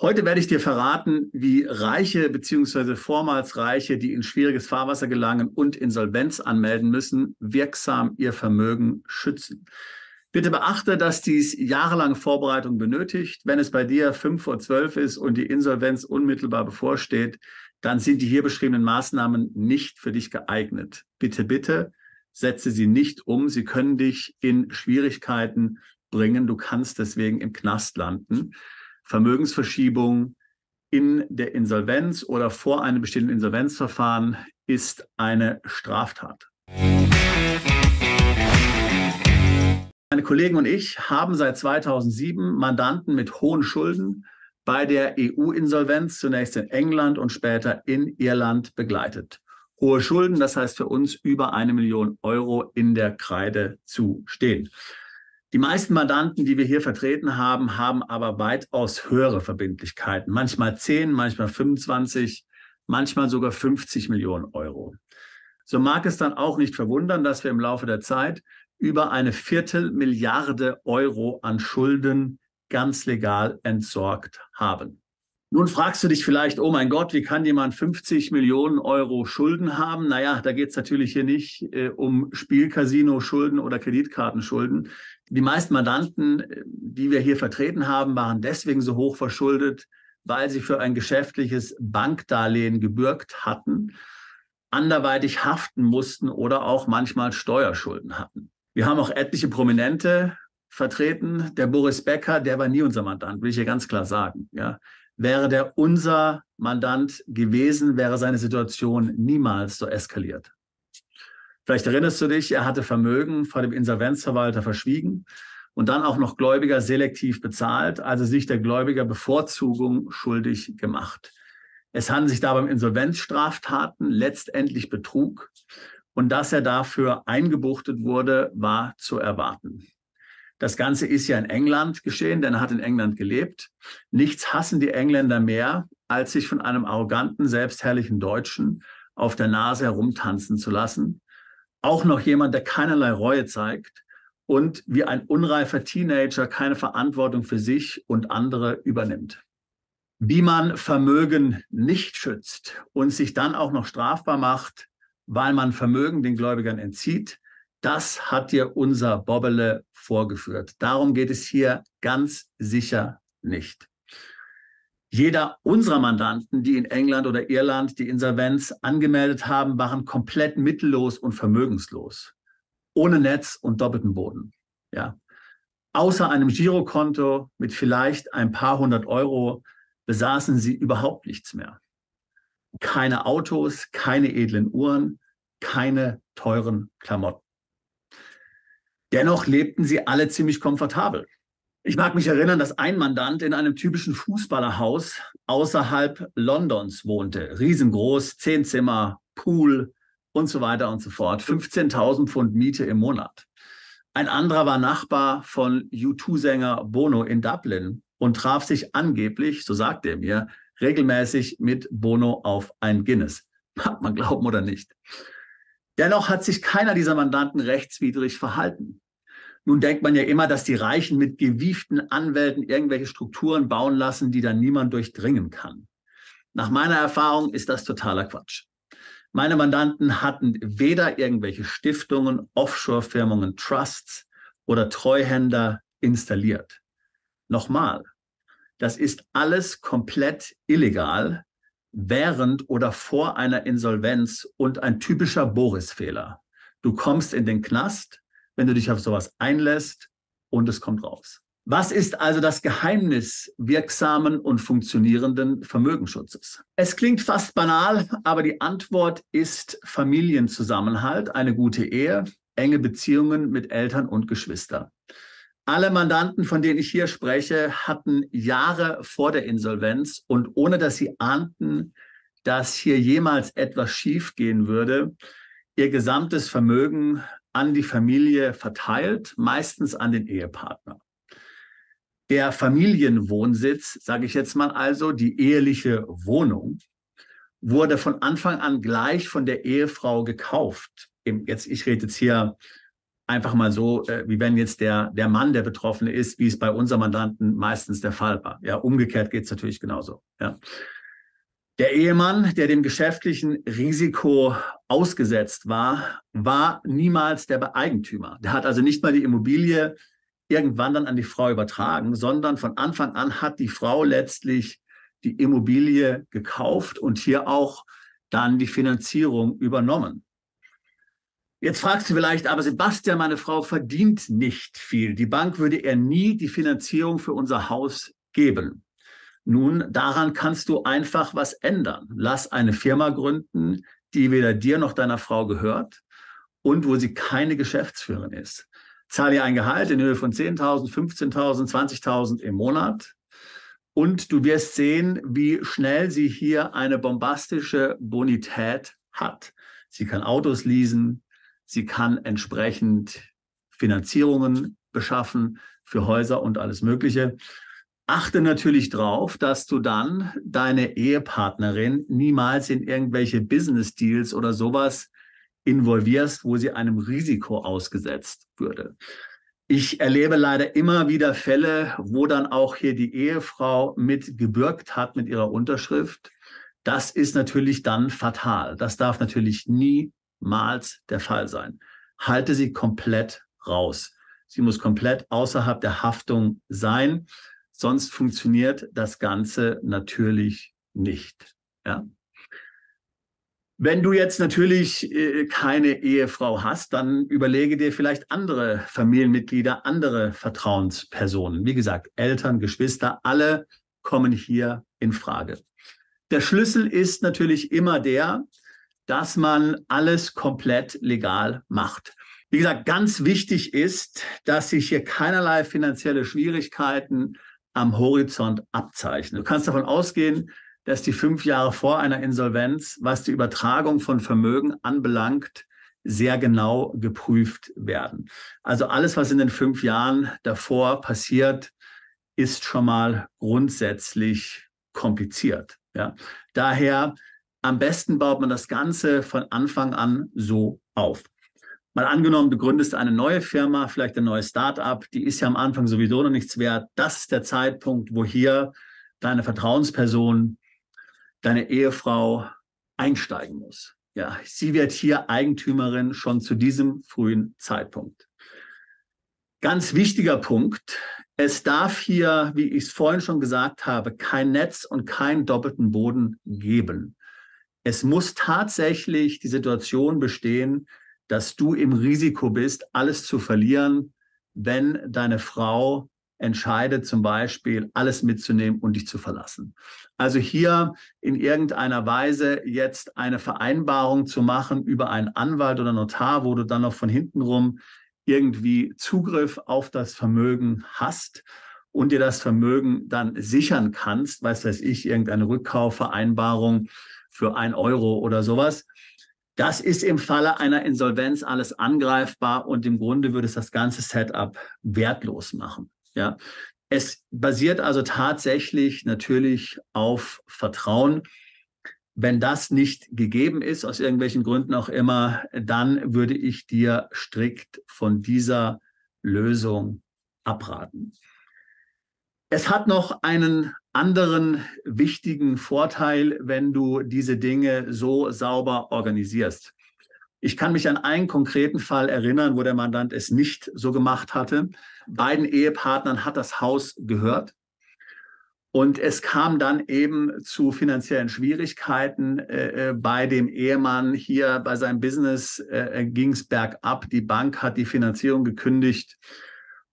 Heute werde ich dir verraten, wie Reiche bzw. vormals Reiche, die in schwieriges Fahrwasser gelangen und Insolvenz anmelden müssen, wirksam ihr Vermögen schützen. Bitte beachte, dass dies jahrelange Vorbereitung benötigt. Wenn es bei dir 11:55 ist und die Insolvenz unmittelbar bevorsteht, dann sind die hier beschriebenen Maßnahmen nicht für dich geeignet. Bitte, bitte, setze sie nicht um. Sie können dich in Schwierigkeiten bringen. Du kannst deswegen im Knast landen. Vermögensverschiebung in der Insolvenz oder vor einem bestehenden Insolvenzverfahren ist eine Straftat. Meine Kollegen und ich haben seit 2007 Mandanten mit hohen Schulden bei der EU-Insolvenz, zunächst in England und später in Irland, begleitet. Hohe Schulden, das heißt für uns über 1 Million Euro in der Kreide zu stehen. Die meisten Mandanten, die wir hier vertreten haben, haben aber weitaus höhere Verbindlichkeiten. Manchmal 10, manchmal 25, manchmal sogar 50 Millionen Euro. So mag es dann auch nicht verwundern, dass wir im Laufe der Zeit über 1/4 Milliarde Euro an Schulden ganz legal entsorgt haben. Nun fragst du dich vielleicht, oh mein Gott, wie kann jemand 50 Millionen Euro Schulden haben? Naja, da geht es natürlich hier nicht um Spielcasino-Schulden oder Kreditkartenschulden. Die meisten Mandanten, die wir hier vertreten haben, waren deswegen so hoch verschuldet, weil sie für ein geschäftliches Bankdarlehen gebürgt hatten, anderweitig haften mussten oder auch manchmal Steuerschulden hatten. Wir haben auch etliche Prominente vertreten. Der Boris Becker, der war nie unser Mandant, will ich hier ganz klar sagen. Ja. Wäre der unser Mandant gewesen, wäre seine Situation niemals so eskaliert. Vielleicht erinnerst du dich, er hatte Vermögen vor dem Insolvenzverwalter verschwiegen und dann auch noch Gläubiger selektiv bezahlt, also sich der Gläubigerbevorzugung schuldig gemacht. Es handelt sich dabei um Insolvenzstraftaten, letztendlich Betrug. Und dass er dafür eingebuchtet wurde, war zu erwarten. Das Ganze ist ja in England geschehen, denn er hat in England gelebt. Nichts hassen die Engländer mehr, als sich von einem arroganten, selbstherrlichen Deutschen auf der Nase herumtanzen zu lassen. Auch noch jemand, der keinerlei Reue zeigt und wie ein unreifer Teenager keine Verantwortung für sich und andere übernimmt. Wie man Vermögen nicht schützt und sich dann auch noch strafbar macht, weil man Vermögen den Gläubigern entzieht, das hat dir unser Bobbele vorgeführt. Darum geht es hier ganz sicher nicht. Jeder unserer Mandanten, die in England oder Irland die Insolvenz angemeldet haben, waren komplett mittellos und vermögenslos. Ohne Netz und doppelten Boden. Ja. Außer einem Girokonto mit vielleicht ein paar hundert Euro besaßen sie überhaupt nichts mehr. Keine Autos, keine edlen Uhren, keine teuren Klamotten. Dennoch lebten sie alle ziemlich komfortabel. Ich mag mich erinnern, dass ein Mandant in einem typischen Fußballerhaus außerhalb Londons wohnte. Riesengroß, 10 Zimmer, Pool und so weiter und so fort. 15.000 Pfund Miete im Monat. Ein anderer war Nachbar von U2-Sänger Bono in Dublin und traf sich angeblich, so sagte er mir, regelmäßig mit Bono auf ein Guinness. Mag man glauben oder nicht. Dennoch hat sich keiner dieser Mandanten rechtswidrig verhalten. Nun denkt man ja immer, dass die Reichen mit gewieften Anwälten irgendwelche Strukturen bauen lassen, die dann niemand durchdringen kann. Nach meiner Erfahrung ist das totaler Quatsch. Meine Mandanten hatten weder irgendwelche Stiftungen, Offshore-Firmen, Trusts oder Treuhänder installiert. Nochmal, das ist alles komplett illegal während oder vor einer Insolvenz und ein typischer Boris-Fehler. Du kommst in den Knast, wenn du dich auf sowas einlässt und es kommt raus. Was ist also das Geheimnis wirksamen und funktionierenden Vermögensschutzes? Es klingt fast banal, aber die Antwort ist Familienzusammenhalt, eine gute Ehe, enge Beziehungen mit Eltern und Geschwistern. Alle Mandanten, von denen ich hier spreche, hatten Jahre vor der Insolvenz und ohne dass sie ahnten, dass hier jemals etwas schiefgehen würde, ihr gesamtes Vermögen an die Familie verteilt, meistens an den Ehepartner. Der Familienwohnsitz, sage ich jetzt mal also, die eheliche Wohnung, wurde von Anfang an gleich von der Ehefrau gekauft. Ich rede jetzt hier einfach mal so, wie wenn jetzt der Mann der Betroffene ist, wie es bei unserem Mandanten meistens der Fall war. Ja, umgekehrt geht es natürlich genauso. Ja. Der Ehemann, der dem geschäftlichen Risiko ausgesetzt war, war niemals der Eigentümer. Der hat also nicht mal die Immobilie irgendwann dann an die Frau übertragen, sondern von Anfang an hat die Frau letztlich die Immobilie gekauft und hier auch dann die Finanzierung übernommen. Jetzt fragst du vielleicht, aber Sebastian, meine Frau verdient nicht viel. Die Bank würde ihr nie die Finanzierung für unser Haus geben. Nun, daran kannst du einfach was ändern. Lass eine Firma gründen, die weder dir noch deiner Frau gehört und wo sie keine Geschäftsführerin ist. Zahle ihr ein Gehalt in Höhe von 10.000, 15.000, 20.000 im Monat und du wirst sehen, wie schnell sie hier eine bombastische Bonität hat. Sie kann Autos leasen, sie kann entsprechend Finanzierungen beschaffen für Häuser und alles Mögliche. Achte natürlich darauf, dass du dann deine Ehepartnerin niemals in irgendwelche Business-Deals oder sowas involvierst, wo sie einem Risiko ausgesetzt würde. Ich erlebe leider immer wieder Fälle, wo dann auch hier die Ehefrau mit gebürgt hat mit ihrer Unterschrift. Das ist natürlich dann fatal. Das darf natürlich niemals der Fall sein. Halte sie komplett raus. Sie muss komplett außerhalb der Haftung sein. Sonst funktioniert das Ganze natürlich nicht. Ja? Wenn du jetzt natürlich keine Ehefrau hast, dann überlege dir vielleicht andere Familienmitglieder, andere Vertrauenspersonen. Wie gesagt, Eltern, Geschwister, alle kommen hier in Frage. Der Schlüssel ist natürlich immer der, dass man alles komplett legal macht. Wie gesagt, ganz wichtig ist, dass sich hier keinerlei finanzielle Schwierigkeiten am Horizont abzeichnen. Du kannst davon ausgehen, dass die 5 Jahre vor einer Insolvenz, was die Übertragung von Vermögen anbelangt, sehr genau geprüft werden. Also alles, was in den 5 Jahren davor passiert, ist schon mal grundsätzlich kompliziert. Ja. Daher am besten baut man das Ganze von Anfang an so auf. Mal angenommen, du gründest eine neue Firma, vielleicht ein neues Start-up, die ist ja am Anfang sowieso noch nichts wert. Das ist der Zeitpunkt, wo hier deine Vertrauensperson, deine Ehefrau einsteigen muss. Ja, sie wird hier Eigentümerin schon zu diesem frühen Zeitpunkt. Ganz wichtiger Punkt, es darf hier, wie ich es vorhin schon gesagt habe, kein Netz und keinen doppelten Boden geben. Es muss tatsächlich die Situation bestehen, dass du im Risiko bist, alles zu verlieren, wenn deine Frau entscheidet, zum Beispiel alles mitzunehmen und dich zu verlassen. Also hier in irgendeiner Weise jetzt eine Vereinbarung zu machen über einen Anwalt oder Notar, wo du dann noch von hinten rum irgendwie Zugriff auf das Vermögen hast und dir das Vermögen dann sichern kannst, weiß ich, irgendeine Rückkaufvereinbarung für 1 Euro oder sowas. Das ist im Falle einer Insolvenz alles angreifbar und im Grunde würde es das ganze Setup wertlos machen. Ja. Es basiert also tatsächlich natürlich auf Vertrauen. Wenn das nicht gegeben ist, aus irgendwelchen Gründen auch immer, dann würde ich dir strikt von dieser Lösung abraten. Es hat noch einen anderen wichtigen Vorteil, wenn du diese Dinge so sauber organisierst. Ich kann mich an einen konkreten Fall erinnern, wo der Mandant es nicht so gemacht hatte. Beiden Ehepartnern hat das Haus gehört. Und es kam dann eben zu finanziellen Schwierigkeiten bei dem Ehemann. Hier bei seinem Business ging es bergab. Die Bank hat die Finanzierung gekündigt,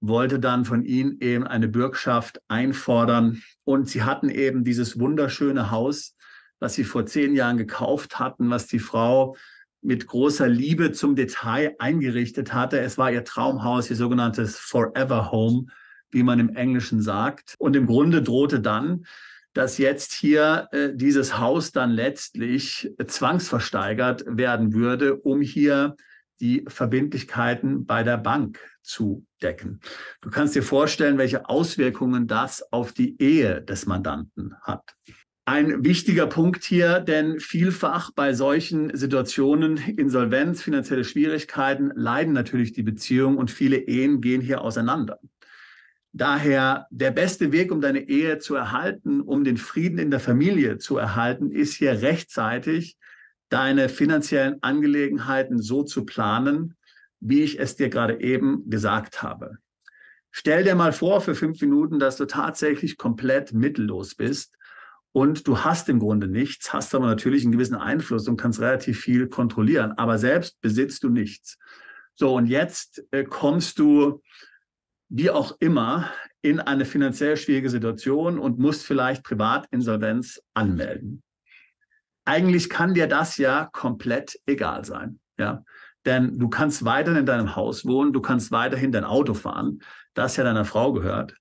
wollte dann von ihm eben eine Bürgschaft einfordern. Und sie hatten eben dieses wunderschöne Haus, was sie vor 10 Jahren gekauft hatten, was die Frau mit großer Liebe zum Detail eingerichtet hatte. Es war ihr Traumhaus, ihr sogenanntes Forever Home, wie man im Englischen sagt. Und im Grunde drohte dann, dass jetzt hier dieses Haus dann letztlich zwangsversteigert werden würde, um hier die Verbindlichkeiten bei der Bank zu decken. Du kannst dir vorstellen, welche Auswirkungen das auf die Ehe des Mandanten hat. Ein wichtiger Punkt hier, denn vielfach bei solchen Situationen, Insolvenz, finanzielle Schwierigkeiten, leiden natürlich die Beziehungen und viele Ehen gehen hier auseinander. Daher der beste Weg, um deine Ehe zu erhalten, um den Frieden in der Familie zu erhalten, ist hier rechtzeitig deine finanziellen Angelegenheiten so zu planen, wie ich es dir gerade eben gesagt habe. Stell dir mal vor für 5 Minuten, dass du tatsächlich komplett mittellos bist und du hast im Grunde nichts, hast aber natürlich einen gewissen Einfluss und kannst relativ viel kontrollieren, aber selbst besitzt du nichts. So, und jetzt kommst du, wie auch immer, in eine finanziell schwierige Situation und musst vielleicht Privatinsolvenz anmelden. Eigentlich kann dir das ja komplett egal sein, ja. Denn du kannst weiterhin in deinem Haus wohnen, du kannst weiterhin dein Auto fahren, das ja deiner Frau gehört.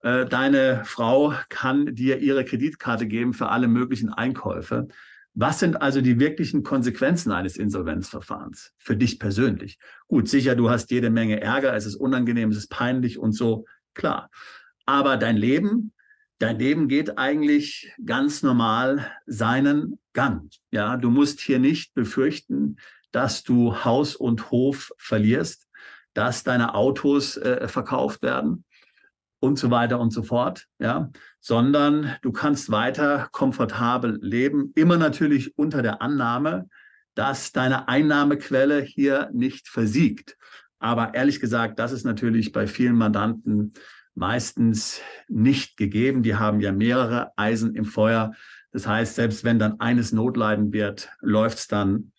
Deine Frau kann dir ihre Kreditkarte geben für alle möglichen Einkäufe. Was sind also die wirklichen Konsequenzen eines Insolvenzverfahrens für dich persönlich? Gut, sicher, du hast jede Menge Ärger, es ist unangenehm, es ist peinlich und so, klar. Aber dein Leben geht eigentlich ganz normal seinen Gang. Ja, du musst hier nicht befürchten, dass du Haus und Hof verlierst, dass deine Autos verkauft werden und so weiter und so fort, ja, sondern du kannst weiter komfortabel leben, immer natürlich unter der Annahme, dass deine Einnahmequelle hier nicht versiegt. Aber ehrlich gesagt, das ist natürlich bei vielen Mandanten meistens nicht gegeben. Die haben ja mehrere Eisen im Feuer. Das heißt, selbst wenn dann eines notleiden wird, läuft es dann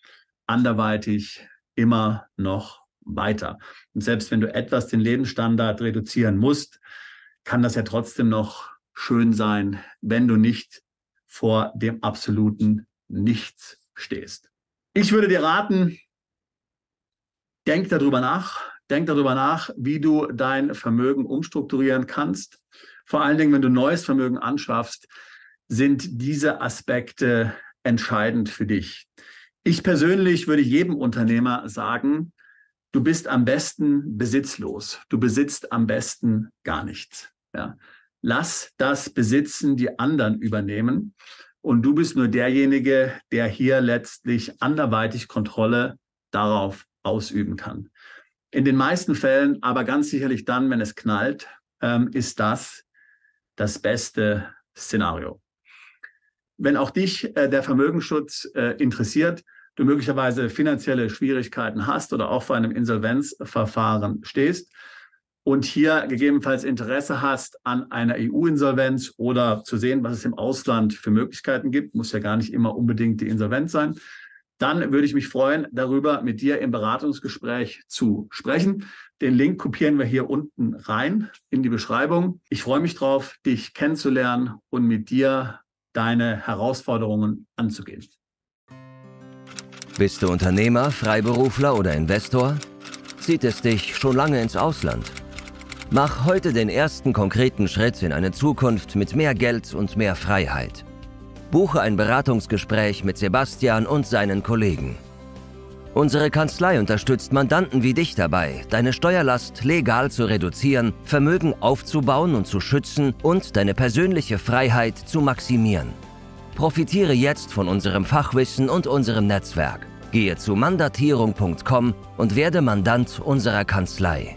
anderweitig immer noch weiter. Und selbst wenn du etwas den Lebensstandard reduzieren musst, kann das ja trotzdem noch schön sein, wenn du nicht vor dem absoluten Nichts stehst. Ich würde dir raten, denk darüber nach, wie du dein Vermögen umstrukturieren kannst. Vor allen Dingen, wenn du neues Vermögen anschaffst, sind diese Aspekte entscheidend für dich. Ich persönlich würde jedem Unternehmer sagen, du bist am besten besitzlos. Du besitzt am besten gar nichts. Ja. Lass das Besitzen die anderen übernehmen und du bist nur derjenige, der hier letztlich anderweitig Kontrolle darauf ausüben kann. In den meisten Fällen, aber ganz sicherlich dann, wenn es knallt, ist das beste Szenario. Wenn auch dich der Vermögensschutz interessiert, du möglicherweise finanzielle Schwierigkeiten hast oder auch vor einem Insolvenzverfahren stehst und hier gegebenenfalls Interesse hast an einer EU-Insolvenz oder zu sehen, was es im Ausland für Möglichkeiten gibt, muss ja gar nicht immer unbedingt die Insolvenz sein, dann würde ich mich freuen, darüber mit dir im Beratungsgespräch zu sprechen. Den Link kopieren wir hier unten rein in die Beschreibung. Ich freue mich drauf, dich kennenzulernen und mit dir deine Herausforderungen anzugehen. Bist du Unternehmer, Freiberufler oder Investor? Zieht es dich schon lange ins Ausland? Mach heute den ersten konkreten Schritt in eine Zukunft mit mehr Geld und mehr Freiheit. Buche ein Beratungsgespräch mit Sebastian und seinen Kollegen. Unsere Kanzlei unterstützt Mandanten wie dich dabei, deine Steuerlast legal zu reduzieren, Vermögen aufzubauen und zu schützen und deine persönliche Freiheit zu maximieren. Profitiere jetzt von unserem Fachwissen und unserem Netzwerk. Gehe zu mandatierung.com und werde Mandant unserer Kanzlei.